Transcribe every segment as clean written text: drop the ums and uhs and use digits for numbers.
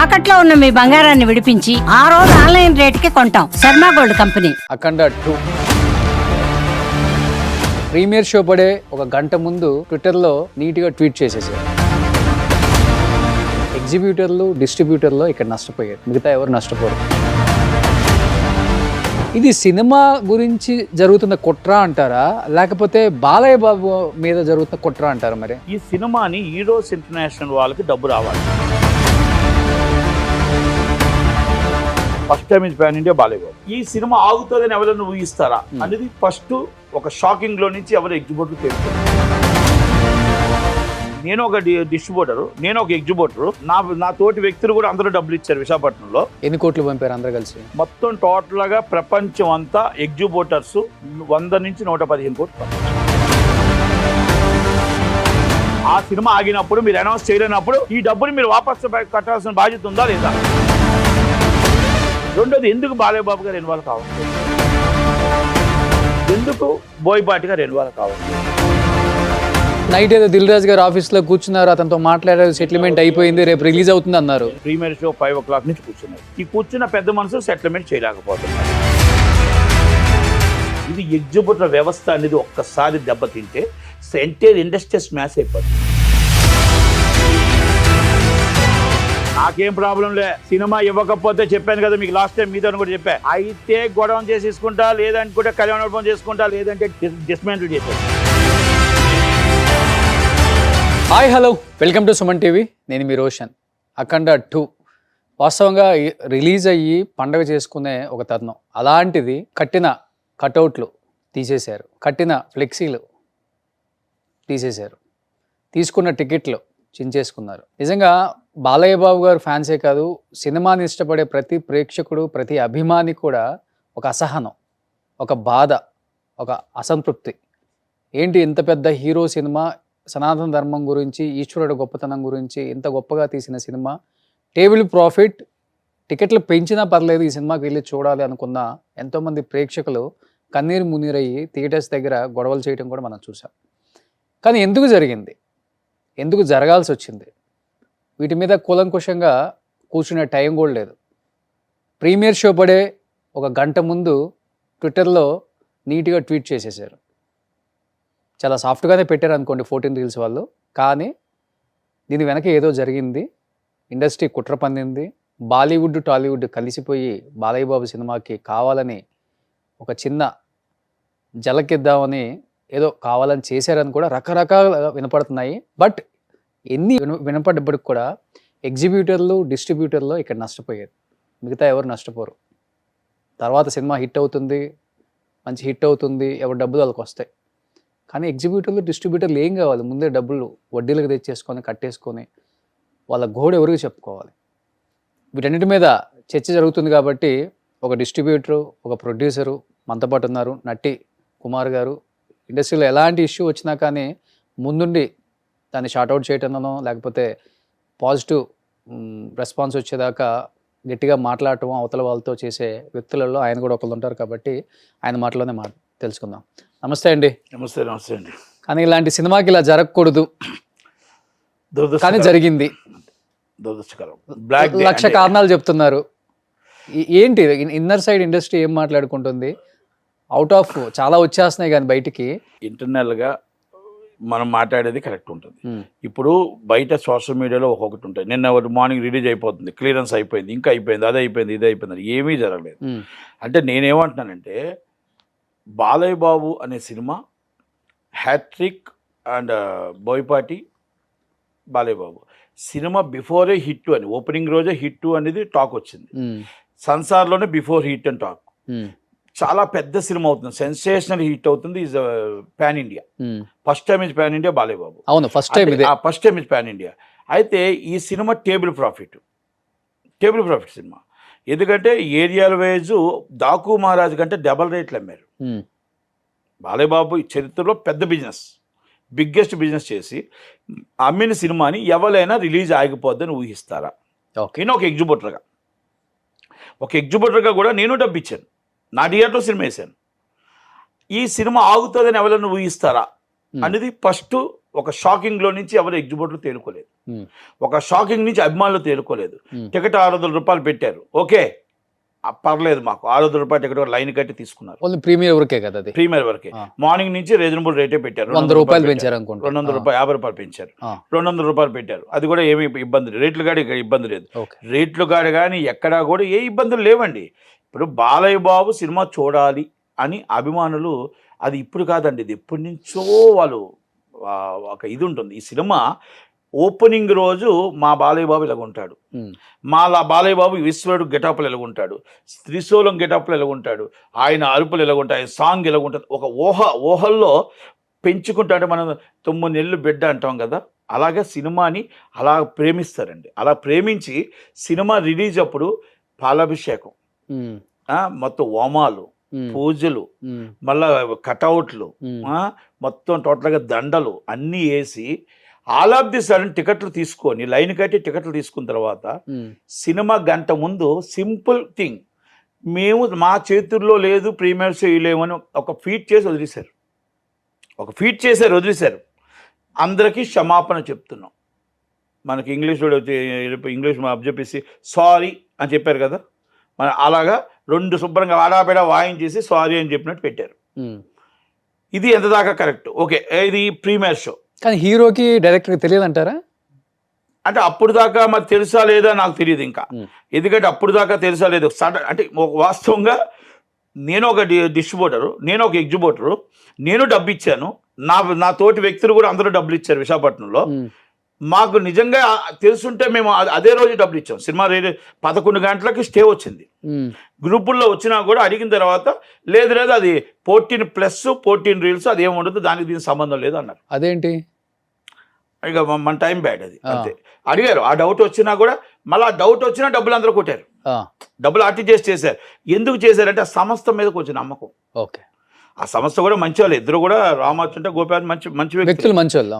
తాకట్లో ఉన్న మీ బంగారాన్ని విడిపించి ఆ రోజు ఆన్లైన్ రేటుకి కొంటాం. Sharma gold company. Akhanda 2 premiere show పడే ఒక గంట ముందు ట్విట్టర్లో నీట్గా ట్వీట్ చేసేసారు. ఎగ్జిబ్యూటర్లు డిస్ట్రిబ్యూటర్లు ఇక్కడ నష్టపోయారు, మిగతా ఎవరు నష్టపోరు. ఇది సినిమా గురించి జరుగుతున్న కుట్ర అంటారా, లేకపోతే బాలయ్య బాబు మీద జరుగుతున్న కుట్ర అంటారా? మరి ఈ సినిమాని హీరోస్ ఇంటర్నేషనల్ వాళ్ళకి డబ్బు రావాలి. First time is pan India Balayya Babu. ఈ సినిమా ఆగుతుందని ఎవరైనా ఊహిస్తారా అనేది ఫస్ట్ ఒక షాకింగ్ లో నుంచి ఎవరు ఎగ్జిబ్యూటర్ తెలుస్తారు. నేను ఒక డిస్ట్రిబ్యూటరు, నేను ఒక ఎగ్జిబ్యూటరు, నా తోటి వ్యక్తులు కూడా అందరూ డబ్బులు ఇచ్చారు. విశాఖపట్నంలో ఎన్ని కోట్లు పంపారు అందరూ కలిసి? మొత్తం టోటల్ గా ప్రపంచం అంతా ఎగ్జిబ్యూటర్స్ 100 నుంచి 115 కోట్లు. ఆ సినిమా ఆగినప్పుడు, మీరు అనౌన్స్ చేయలేనప్పుడు ఈ డబ్బుని మీరు వాపసు కట్టాల్సిన బాధ్యత ఉందా లేదా? రెండోది, ఎందుకు బాలయ్య బాబు గారు ఇన్వాల్వ్ కావాలి? ఎందుకు బోయపాటి గారు ఇన్వాల్వ్ కావాలి? నైట్ ఏదో దిల్ రాజు గారు ఆఫీస్లో కూర్చున్నారు, అతనితో మాట్లాడారు, సెటిల్మెంట్ అయిపోయింది, రేపు రిలీజ్ అవుతుంది అన్నారు. ప్రీమియర్ షో 5 o'clock నుంచి కూర్చున్నారు. ఈ కూర్చున్న పెద్ద మనుషులు సెటిల్మెంట్ చేయలేకపోతున్నారు. ఇది ఎగ్జిబ్యూటర్ వ్యవస్థ అనేది ఒక్కసారి దెబ్బతింటే ఎంటైర్ ఇండస్ట్రీ స్మాష్ అయిపోతుంది. నాకేం ప్రాబ్లం లే, సినిమా ఇవ్వకపోతే చెప్పాను కదా మీకు లాస్ట్ టైం, మీతో కూడా చెప్పా, అయితే గొడవ చేసేసుకుంటా, లేదంటే కళ్యాణోత్సవం చేసుకుంటా, లేదంటే డిస్మాంటిల్ చేసేది. Hi hello, welcome to Suman TV. నేను మీ రోషన్. అఖండ 2 వాస్తవంగా రిలీజ్ అయ్యి పండగ చేసుకునే ఒక తరుణం. అలాంటిది కట్టిన కటౌట్లు తీసేశారు, కట్టిన ఫ్లెక్సీలు తీసేశారు, తీసుకున్న టికెట్లు చించేసుకున్నారు. నిజంగా బాలయ్య బాబు గారు ఫ్యాన్సే కాదు, సినిమాని ఇష్టపడే ప్రతి ప్రేక్షకుడు, ప్రతి అభిమాని కూడా ఒక అసహనం, ఒక బాధ, ఒక అసంతృప్తి. ఏంటి ఇంత పెద్ద హీరో సినిమా, సనాతన ధర్మం గురించి, ఈశ్వరుడు గొప్పతనం గురించి ఇంత గొప్పగా తీసిన సినిమా, టేబుల్ ప్రాఫిట్, టికెట్లు పెంచినా పర్లేదు ఈ సినిమాకి వెళ్ళి చూడాలి అనుకున్న ఎంతోమంది ప్రేక్షకులు కన్నీరు మున్నీరయ్యి థియేటర్స్ దగ్గర గొడవలు చేయడం కూడా మనం చూసాం. కానీ ఎందుకు జరిగింది, ఎందుకు జరగాల్సి వచ్చింది, వీటి మీద కూలంకుషంగా కూర్చునే టైం కూడా లేదు. ప్రీమియర్ షో పడే ఒక గంట ముందు ట్విట్టర్లో నీట్గా ట్వీట్ చేసేసారు. చాలా సాఫ్ట్గానే పెట్టారు అనుకోండి 14 రీల్స్ వాళ్ళు, కానీ దీని వెనక ఏదో జరిగింది. ఇండస్ట్రీ కుట్ర పన్నింది. బాలీవుడ్ టాలీవుడ్ కలిసిపోయి బాలయ్య బాబు సినిమాకి కావాలని ఒక చిన్న జలకిద్దామని ఏదో కావాలని చేశారని కూడా రకరకాలుగా వినపడుతున్నాయి. బట్ ఎన్ని వినపడ్డప్పటికి కూడా ఎగ్జిబ్యూటర్లు డిస్ట్రిబ్యూటర్లు ఇక్కడ నష్టపోయారు, మిగతా ఎవరు నష్టపోరు. తర్వాత సినిమా హిట్ అవుతుంది, మంచి హిట్ అవుతుంది, ఎవరి డబ్బులు వాళ్ళకి వస్తాయి. కానీ ఎగ్జిబ్యూటర్లు డిస్ట్రిబ్యూటర్లు ఏం కావాలి, ముందే డబ్బులు వడ్డీలకు తెచ్చేసుకొని కట్టేసుకొని వాళ్ళ గోడ ఎవరికి చెప్పుకోవాలి. వీటన్నిటి మీద చర్చ జరుగుతుంది కాబట్టి ఒక డిస్ట్రిబ్యూటరు, ఒక ప్రొడ్యూసరు మనతో పాటు ఉన్నారు, నటి కుమార్ గారు. ఇండస్ట్రీలో ఎలాంటి ఇష్యూ వచ్చినా కానీ ముందుండి దాన్ని షార్ట్అవుట్ చేయటంలోనో లేకపోతే పాజిటివ్ రెస్పాన్స్ వచ్చేదాకా గట్టిగా మాట్లాడటం, అవతల వాళ్ళతో చేసే వ్యక్తులలో ఆయన కూడా ఒకళ్ళు ఉంటారు. కాబట్టి ఆయన మాటలోనే తెలుసుకుందాం. నమస్తే అండి. నమస్తే. నమస్తే అండి. కానీ ఇలాంటి సినిమాకి ఇలా జరగకూడదు, కానీ జరిగింది. దురదృష్టకరం. 1,00,000 కారణాలు చెప్తున్నారు. ఏంటి ఇన్నర్ సైడ్ ఇండస్ట్రీ ఏం మాట్లాడుకుంటుంది? అవుట్ ఆఫ్ చాలా వచ్చేస్తున్నాయి కానీ బయటికి ఇంటర్నల్గా మనం మాట్లాడేది కరెక్ట్ ఉంటుంది. ఇప్పుడు బయట సోషల్ మీడియాలో ఒక్కొక్కటి ఉంటాయి. నిన్న మార్నింగ్ రిలీజ్ అయిపోతుంది, క్లియరెన్స్ అయిపోయింది, ఇంకా అయిపోయింది, అది అయిపోయింది, ఇది అయిపోయింది, ఏమీ జరగలేదు. అంటే నేనేమంటున్నానంటే, బాలయ్య బాబు అనే సినిమా హ్యాట్రిక్ అండ్ బోయపాటి బాలయ్య బాబు సినిమా బిఫోరే హిట్ అని, ఓపెనింగ్ రోజే హిట్ అనేది టాక్ వచ్చింది. సంసార్లోనే బిఫోర్ హిట్ అని టాక్. చాలా పెద్ద సినిమా అవుతుంది, సెన్సేషనల్ హిట్ అవుతుంది, is pan India. First time is pan India Balayya Babu. అవును, first time is pan India. అయితే ఈ సినిమా టేబుల్ ప్రాఫిట్ సినిమా. ఎందుకంటే ఏరియాల వైజ్ దాకు మహారాజ్ కంటే డబల్ రేట్లు అమ్మారు. బాలయ్య బాబు చరిత్రలో పెద్ద బిగ్గెస్ట్ బిజినెస్ చేసి అమ్మిన సినిమాని ఎవరైనా రిలీజ్ ఆగిపోద్దని ఊహిస్తారా? నేను ఒక ఎగ్జిబ్యూటర్గా కూడా నేను డబ్బు ఇచ్చాను, నా థియేటర్లో సినిమా వేసాను. ఈ సినిమా ఆగుతుందని ఎవరైనా ఊహిస్తారా అనేది ఫస్ట్ ఒక షాకింగ్లో నుంచి ఎవరు ఎగ్జిబిటర్లు తేలుకోలేదు, ఉమ్, ఒక షాకింగ్ నుంచి అభిమానులు తేలుకోలేదు. టికెట్ 600 రూపాయలు పెట్టారు, ఓకే పర్లేదు, మాకు 600 రూపాయలు టికెట్ లైన్ కట్టి తీసుకున్నారు. ఓన్లీ ప్రీమియర్ వరకే కదా అది. ప్రీమియర్ వరకే. మార్నింగ్ నుంచి రీజనబుల్ రేటే పెట్టారు, 100 రూపాయలు పెంచారు అనుకుంటా. 200 రూపాయలు, 50 రూపాయలు పెంచారు, 200 రూపాయలు పెట్టారు. అది కూడా ఏమి ఇబ్బంది లేదు, రేట్లు కాడి ఇబ్బంది లేదు, రేట్లు కాడి కానీ ఎక్కడా కూడా ఏ ఇబ్బందులు లేవండి. ఇప్పుడు బాలయ్య బాబు సినిమా చూడాలి అని అభిమానులు, అది ఇప్పుడు కాదండి, ఇది ఎప్పటి నుంచో వాళ్ళు ఒక ఇది ఉంటుంది. ఈ సినిమా ఓపెనింగ్ రోజు మా బాలయ్య బాబు ఇలాగుంటాడు, మా బాలయ్య బాబు ఈశ్వరుడు గెటప్లు ఎలాగుంటాడు, త్రిశూలం గెటప్లు ఎలాగుంటాడు, ఆయన అరుపులు ఎలాగుంటాయి, ఆయన సాంగ్ ఎలాగుంటుంది, ఒక ఊహల్లో పెంచుకుంటాడు. మనం 9 నెలలు బిడ్డ అంటాం కదా, అలాగే సినిమాని అలా ప్రేమిస్తారండి. అలా ప్రేమించి సినిమా రిలీజ్ అప్పుడు పాలాభిషేకం, మొత్తం హోమాలు, పూజలు, మళ్ళా కటౌట్లు, మొత్తం టోటల్గా దండలు అన్నీ వేసి ఆల్ ఆఫ్ ది సడన్ టికెట్లు తీసుకొని లైన్ కట్టి టికెట్లు తీసుకున్న తర్వాత సినిమా గంట ముందు సింపుల్ థింగ్, మేము మా చేతుల్లో లేదు ప్రీమియర్ షో లేవని ఒక ఫీట్ చేసి వదిలేశారు, వదిలేశారు. అందరికీ క్షమాపణ చెప్తున్నాం. మనకి ఇంగ్లీష్లో ఇంగ్లీష్ అబ్జెప్సి సారీ అని చెప్పారు కదా, మన అలాగా 2 శుభ్రంగా ఆడాపేడా వాయించేసి సారీ అని చెప్పినట్టు పెట్టారు. ఇది ఎంత దాకా కరెక్ట్? ఓకే, ఇది ప్రీమియర్ షో, కానీ హీరోకి డైరెక్టర్కి తెలియదు అంటారా? అంటే అప్పుడు దాకా మరి తెలుసా లేదా నాకు తెలియదు ఇంకా, ఎందుకంటే అప్పుడు దాకా తెలుసా లేదు సడన్ అంటే వాస్తవంగా నేను ఒక డిస్ట్రిబ్యూటరు, నేను ఒక ఎగ్జిబ్యూటరు, నేను డబ్బు ఇచ్చాను, నా తోటి వ్యక్తులు కూడా అందరూ డబ్బులు ఇచ్చారు విశాఖపట్నంలో. మాకు నిజంగా తెలుసుంటే మేము అదే రోజు డబ్బులు ఇచ్చాం. సినిమా 11 గంటలకి స్టే వచ్చింది, గ్రూపుల్లో వచ్చినా కూడా అడిగిన తర్వాత లేదు అది 14+ 14 రీల్స్ అది ఏముండదు, దానికి దీనికి సంబంధం లేదు అన్నారు. అదేంటి ఇక మన టైం బ్యాడ్ అది అంతే. అడిగారు, ఆ డౌట్ వచ్చినా కూడా మళ్ళీ ఆ డౌట్ వచ్చినా డబ్బులు అందరూ కొట్టారు, డబ్బులు ఆర్టీజీఎస్ చేశారు. ఎందుకు చేశారంటే ఆ సంస్థ మీద కొంచెం నమ్మకం. ఓకే, ఆ సంస్థ కూడా మంచి వాళ్ళు, ఇద్దరు కూడా రామచంటే గోపాల్ మంచి వ్యక్తులు,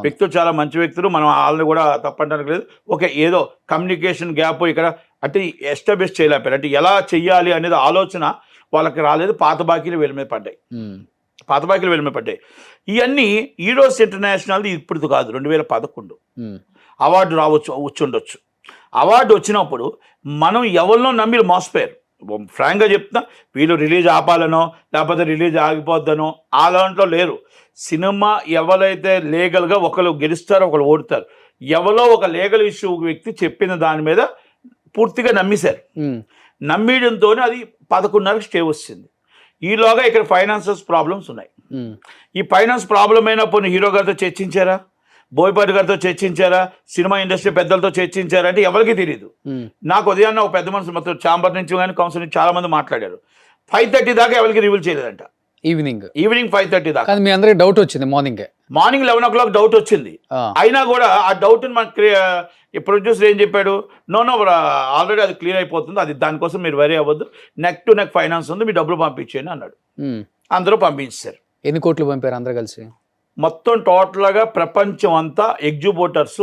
వ్యక్తులు చాలా మంచి వ్యక్తులు, మనం వాళ్ళని కూడా తప్పంటానికి లేదు. ఓకే, ఏదో కమ్యూనికేషన్ గ్యాప్ ఇక్కడ అంటే ఎస్టాబ్లిష్ చేయలేపారు, అంటే ఎలా చెయ్యాలి అనేది ఆలోచన వాళ్ళకి రాలేదు. పాత బాకీలు వీళ్ళ మీద పడ్డాయి. ఇవన్నీ హీరోస్ ఇంటర్నేషనల్ది ఇప్పుడు కాదు, 2011 అవార్డు వచ్చుండొచ్చు. అవార్డు వచ్చినప్పుడు మనం ఎవరినో నమ్మి మోసపోయారు. ఫ్రాంక్గా చెప్తున్నా, వీళ్ళు రిలీజ్ ఆపాలనో లేకపోతే రిలీజ్ ఆగిపోద్దనో ఆ దాంట్లో లేరు. సినిమా ఎవరైతే లీగల్గా ఒకరు గెలుస్తారో ఒకరు ఓడుతారు, ఎవరో ఒక లీగల్ ఇష్యూ వ్యక్తి చెప్పిన దాని మీద పూర్తిగా నమ్మేశారు. నమ్మేయడంతో అది 11:30కి స్టే వచ్చింది. ఈలోగా ఇక్కడ ఫైనాన్షియల్ ప్రాబ్లమ్స్ ఉన్నాయి. ఈ ఫైనాన్స్ ప్రాబ్లం అయినప్పుడు హీరో గారితో చర్చించారా, బోయపాటి గారితో చర్చించారా, సినిమా ఇండస్ట్రీ పెద్దలతో చర్చించారా అంటే ఎవరికి తెలియదు. నాకు ఉదయాన్నే ఒక పెద్ద మనుషులు మొత్తం ఛాంబర్ నుంచి కానీ కౌన్సిల్ నుంచి చాలా మంది మాట్లాడారు. 5:30 దాకా ఎవరికి రివీల్ చేయలేదంట. ఈవినింగ్ 5:30 దాకా. మీ అందరికి డౌట్ వచ్చింది, మార్నింగ్ 11 o'clock డౌట్ వచ్చింది. అయినా కూడా ఆ డౌట్ మనకి ప్రొడ్యూసర్ ఏం చెప్పాడు, నో ఆల్రెడీ అది క్లియర్ అయిపోతుంది, అది దానికోసం మీరు వరీ అవ్వద్దు, నెక్ టు నెక్ ఫైనాన్స్ ఉంది, మీ డబ్బులు పంపించేయండి అన్నాడు. అందరూ పంపించారు. ఎన్ని కోట్లు పంపారు అందరూ కలిసి? మొత్తం టోటల్గా ప్రపంచం అంతా ఎగ్జిబ్యూటర్స్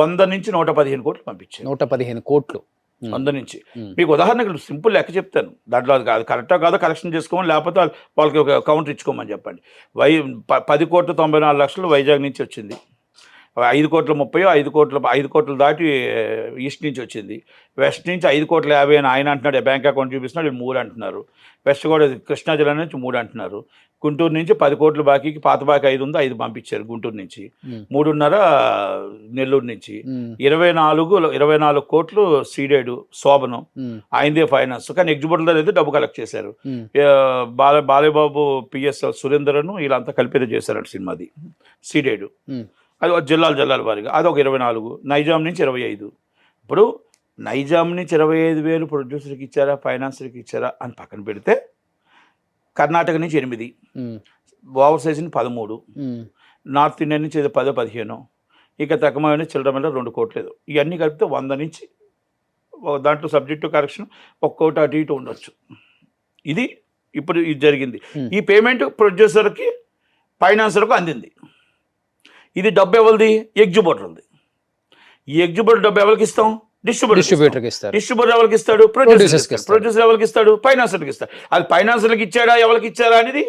100 నుంచి 115 కోట్లు పంపించారు. 115 కోట్లు 100 నుంచి. మీకు ఉదాహరణకు సింపుల్ లెక్క చెప్తాను, దాంట్లో అది కాదు కరెక్టా కాదో కరెక్షన్ చేసుకోమని, లేకపోతే వాళ్ళకి ఒక కౌంటర్ ఇచ్చుకోమని చెప్పండి. 10,94,00,000 వైజాగ్ నుంచి వచ్చింది, 5,30,00,000 5 కోట్లు దాటి ఈస్ట్ నుంచి వచ్చింది, వెస్ట్ నుంచి 5,50,00,000 అని ఆయన అంటున్నాడు, బ్యాంక్ అకౌంట్ చూపిస్తున్నాడు, 3 అంటున్నారు. వెస్ట్ కూడా కృష్ణా జిల్లా నుంచి 3 అంటున్నారు. గుంటూరు నుంచి 10 కోట్ల బాకీకి పాత బాకీ 5 ఉంది, 5 పంపించారు గుంటూరు నుంచి. 3.5 నెల్లూరు నుంచి. 24 కోట్లు సీడెడ్ శోభనం, ఆయనదే ఫైనాన్స్, కానీ ఎగ్జిబ్యూటర్ అయితే డబ్బు కలెక్ట్ చేశారు. బాలయ్యబాబు, పిఎస్ సురేందర్ను వీళ్ళంతా కలిపేది చేశారంట సినిమాది సీడెడ్. అది జిల్లాల వారిగా అది ఒక 24. నైజాం నుంచి 25. ఇప్పుడు నైజాం నుంచి 25,000 ప్రొడ్యూసర్కి ఇచ్చారా, ఫైనాన్సర్కి ఇచ్చారా అని పక్కన పెడితే, కర్ణాటక నుంచి 8, ఓవర్ సైజ్ నుంచి 13, నార్త్ ఇండియా నుంచి 10-15, ఇక తక్కువ చిల్లర 2 కోట్లేదు. ఇవన్నీ కలిపితే 100 నుంచి దాంట్లో సబ్జెక్టు కరెక్షన్ 1 కోటి అటు ఇటు ఉండొచ్చు. ఇది జరిగింది. ఈ పేమెంట్ ప్రొడ్యూసర్కి ఫైనాన్సర్కు అందింది. ఇది డబ్బు ఎవరిది? ఎగ్జిబ్యూటర్ది. ఈ ఎగ్జిబ్యూటర్ డబ్బు ఎవరికి ఇస్తాం? డిస్ట్రిబ్యూటర్కి ఇస్తారు. డిస్ట్రిబ్యూటర్ ఎవరికి ఇస్తాడు? ప్రొడ్యూసర్ ఎవరికి ఇస్తాడు? ఫైనాన్సర్కి ఇస్తాడు. అది ఫైనాన్సర్కి ఇచ్చాడా ఎవరికి ఇచ్చారా అనేది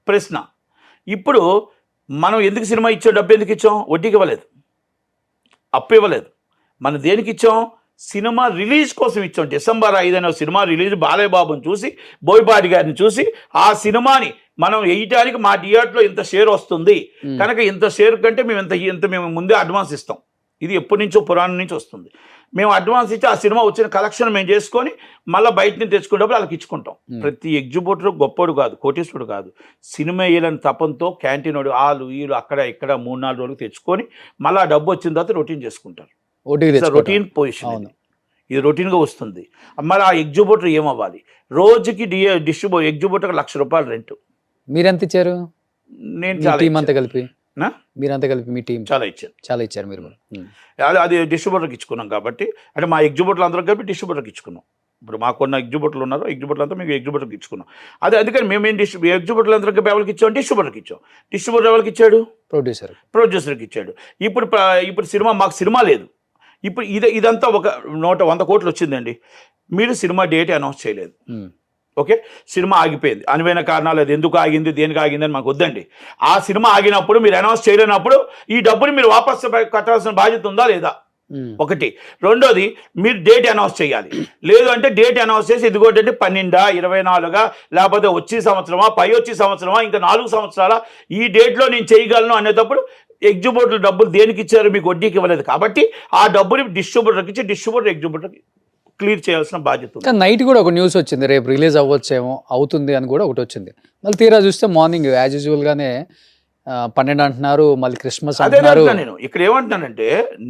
ప్రశ్న. ఇప్పుడు మనం ఎందుకు సినిమా ఇచ్చాం, డబ్బు ఎందుకు ఇచ్చాం? వడ్డీకి ఇవ్వలేదు, అప్పు ఇవ్వలేదు. మనం దేనికి ఇచ్చాం? సినిమా రిలీజ్ కోసం ఇచ్చాం. డిసెంబర్ 5 సినిమా రిలీజ్ బాలయ్య బాబుని చూసి, బోయపాటి గారిని చూసి, ఆ సినిమాని మనం వేయటానికి మా థియేటర్లో ఇంత షేర్ వస్తుంది కనుక ఇంత షేర్ కంటే మేము ఇంత మేము ముందే అడ్వాన్స్ ఇస్తాం. ఇది ఎప్పటి నుంచో పురాణం నుంచి వస్తుంది. మేము అడ్వాన్స్ ఇచ్చి ఆ సినిమా వచ్చిన కలెక్షన్ మేము చేసుకొని మళ్ళీ బయట నుంచి తెచ్చుకునేటప్పుడు వాళ్ళకి ఇచ్చుకుంటాం. ప్రతి ఎగ్జిబిటర్ గొప్పడు కాదు, కోటేశ్వరుడు కాదు, సినిమా వేయాలని తపంతో క్యాంటీన్ వాడు వాళ్ళు వీళ్ళు అక్కడ ఇక్కడ 3-4 రోజులు తెచ్చుకొని మళ్ళీ ఆ డబ్బు వచ్చిన తర్వాత రొటీన్ చేసుకుంటారు. రొటీన్ పొజిషన్ ఇది రొటీన్గా వస్తుంది. మరి ఆ ఎగ్జిబిటర్ ఏమవ్వాలి? రోజుకి ఎగ్జిబిటర్ ₹1,00,000 రెంట్. మీరెంత ఇచ్చారు? నేను చాలా కలిపి మీరంతా కలిపి మీ టీం చాలా ఇచ్చారు మీరు. అది డిస్ట్రిబ్యూటర్కి ఇచ్చుకున్నాం కాబట్టి, అంటే మా ఎగ్జిబిటర్లు అందరూ కలిపి డిస్ట్రిబ్యూటర్కి ఇచ్చుకున్నాం. ఇప్పుడు మాకున్న ఎగ్జిబిటర్లు ఉన్నారు, ఎగ్జిబిటర్లు అంతా మేము ఎగ్జిబిటర్కి ఇచ్చుకున్నాం. అందుకని మేమేం ఎగ్జిబిటర్లు అందరూ కలిపి ఎవరికి ఇచ్చాం? డిస్ట్రిబ్యూటర్కి ఇచ్చాం. డిస్ట్రిబ్యూటర్ ఎవరికి ఇచ్చాడు? ప్రొడ్యూసర్కి ఇచ్చాడు. ఇప్పుడు మాకు సినిమా లేదు. ఇప్పుడు ఇదంతా ఒక 100 కోట్లు వచ్చిందండి. మీరు సినిమా డేట్ అనౌన్స్ చేయలేదు, ఓకే, సినిమా ఆగిపోయింది. అనువైన కారణాలు, అది ఎందుకు ఆగింది, దేనికి ఆగింది అని మాకు వద్దండి. ఆ సినిమా ఆగినప్పుడు మీరు అనౌన్స్ చేయలేనప్పుడు ఈ డబ్బుని మీరు వాపస్ కట్టాల్సిన బాధ్యత ఉందా లేదా? ఒకటి. రెండోది, మీరు డేట్ అనౌన్స్ చేయాలి. లేదు అంటే డేట్ అనౌన్స్ చేసి ఇదిగోటంటే 12, 24 లేకపోతే వచ్చే సంవత్సరమా, వచ్చే సంవత్సరమా, ఇంకా 4 సంవత్సరాల ఈ డేట్లో నేను చేయగలను అనేటప్పుడు ఎగ్జిబిటర్లు డబ్బులు దేనికి ఇచ్చారు? మీకు వడ్డీకి ఇవ్వలేదు కాబట్టి ఆ డబ్బుని డిస్ట్రిబ్యూటర్కి ఇచ్చి డిస్ట్రిబ్యూటర్ ఎగ్జిబిటర్కి క్లియర్ చేయాల్సిన బాధ్యత. కానీ నైట్ కూడా ఒక న్యూస్ వచ్చింది, రేపు రిలీజ్ అవ్వచ్చేమో, అవుతుంది అని కూడా ఒకటి వచ్చింది. మళ్ళీ తీరా చూస్తే మార్నింగ్ యాజ్ యూజువల్ గానే 12 అంటున్నారు, మళ్ళీ క్రిస్మస్ అంటున్నారు. నేను ఇక్కడ ఏమంటున్నానంటే,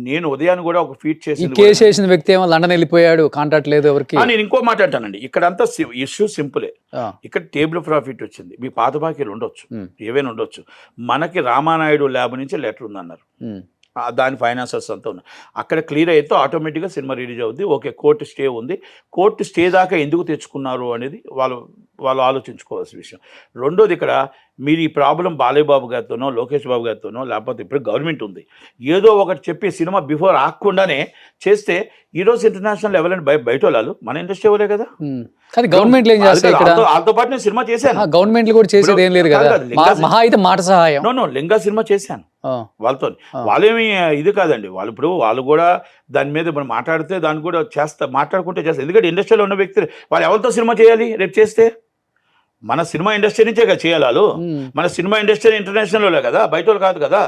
నేను ఉదయాన్ని కూడా ఒక ఫీట్ చేసి కేసు వేసిన వ్యక్తి ఏమో లండన్ వెళ్ళిపోయాడు, కాంటాక్ట్ లేదు ఎవరికి. నేను ఇంకో మాట అంటానండి, ఇక్కడ అంతా ఇష్యూ సింపులే. ఇక్కడ టేబుల్ ప్రాఫిట్ వచ్చింది, మీ పాత బాకీలు ఉండొచ్చు, ఏవైనా ఉండొచ్చు. మనకి రామానాయుడు ల్యాబ్ నుంచి లెటర్ ఉందన్నారు, దాని ఫైనాన్సర్స్ అంతా ఉన్నాయి. అక్కడ క్లియర్ అయితే ఆటోమేటిక్గా సినిమా రిలీజ్ అవుద్ది. ఓకే, కోర్టు స్టే ఉంది. కోర్టు స్టే దాకా ఎందుకు తెచ్చుకున్నారు అనేది వాళ్ళు ఆలోచించుకోవాల్సిన విషయం. రెండోది, ఇక్కడ మీరు ఈ ప్రాబ్లం బాలయ్య బాబు గారితోనో, లోకేష్ బాబు గారితోనో, లేకపోతే ఇప్పుడు గవర్నమెంట్ ఉంది, ఏదో ఒకటి చెప్పి సినిమా బిఫోర్ ఆగకుండానే చేస్తే ఈరోజు ఇంటర్నేషనల్ లెవెల్ అని బయట వాళ్ళు, మన ఇండస్ట్రీ ఎవరే కదా. కానీ గవర్నమెంట్ వాళ్ళతో పాటు నేను సినిమా చేశాను. గవర్నమెంట్ కూడా చేసేది ఏం లేదు కదా, మహా అయితే మాట సహాయం. నో లింగా సినిమా చేశాను వాళ్ళతో. వాళ్ళేమి ఇది కాదండి, వాళ్ళు కూడా దాని మీద ఇప్పుడు మాట్లాడితే దాన్ని కూడా మాట్లాడుకుంటే చేస్తారు. ఎందుకంటే ఇండస్ట్రీలో ఉన్న వ్యక్తులు వాళ్ళు ఎవరితో సినిమా చేయాలి రేపు చేస్తే? మన సినిమా ఇండస్ట్రీ నుంచే కదా చేయాలి వాళ్ళు. మన సినిమా ఇండస్ట్రీ ఇంటర్నేషనల్లో కదా, బయట వాళ్ళు కాదు కదా.